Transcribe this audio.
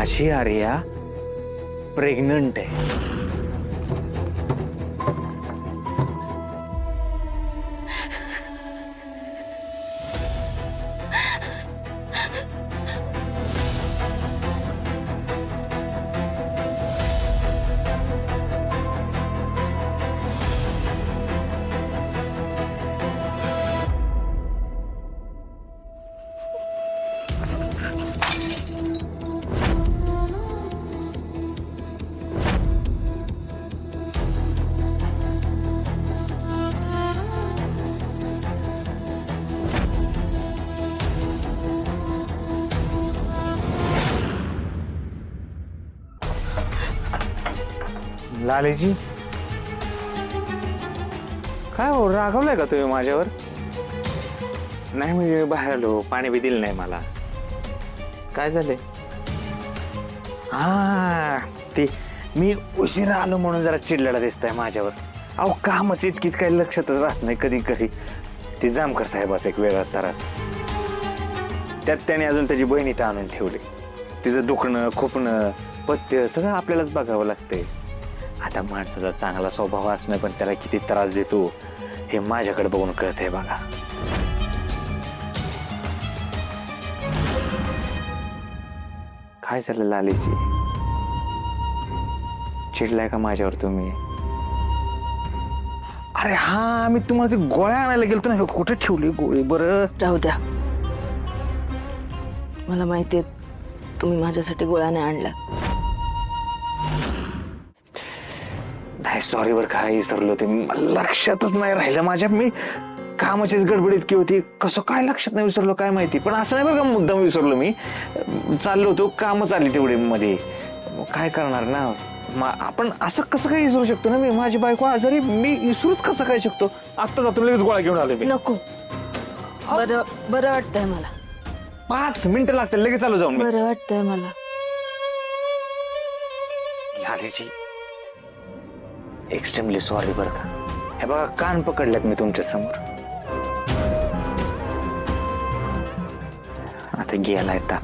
माझी आर्या प्रेग्नंट आहे. लालेजी, काय हो, रागवलाय का तुम्ही माझ्यावर? नाही म्हणजे बाहेर आलो, पाणी बी दिलं नाही मला. काय झालंय? हा, ते मी उशिरा आलो म्हणून जरा चिडलेला दिसताय माझ्यावर. अहो कामच इतकीच काही लक्षातच राहत नाही कधी कधी. ते जामकर साहेबाचा एक वेगळा त्रास. त्यात त्याने अजून त्याची बहिणी तर आणून ठेवली. तिचं दुखणं खुपणं पथ्य सगळं आपल्यालाच बघावं लागतंय. आता माणसाचा चांगला स्वभाव असणं पण त्याला किती त्रास देतो हे माझ्याकडे बघून कळतंय बघा. काय झालं लालीची? चिडलाय का माझ्यावर तुम्ही? अरे हा, मी तुम्हाला ती गोळ्या आणायला गेलतो ना, कुठे ठेवली गोळी बरं? राहू द्या, मला माहितीये तुम्ही माझ्यासाठी गोळ्या नाही आणल्या. नाही सॉरी बरं, काय विसरलो ते, लक्षातच नाही राहिलं माझ्या. मी कामाचीच गडबड इतकी होती, कसं काय लक्षात नाही विसरलो काय माहिती. पण असं नाही बरं का मुद्दाम विसरलो मी. चाललो होतो, कामच आली तेवढे मध्ये. काय करणार ना, आपण असं कसं काय विसरू शकतो ना? मी माझी बायको आजारी, मी विसरूच कसं काय शकतो? आत्ता जातो लगेच गोळा घेऊन आलो मी. नको, बरं बरं वाटतंय मला. 5 मिनिटं लागतील, लगेच चालू जाऊन. बरं वाटतंय मला. लालीजी, एक्स्ट्रीमली सॉरी बरं का. हे बघा कान पकडलेत मी तुमच्या समोर. आता गेलाय ताप.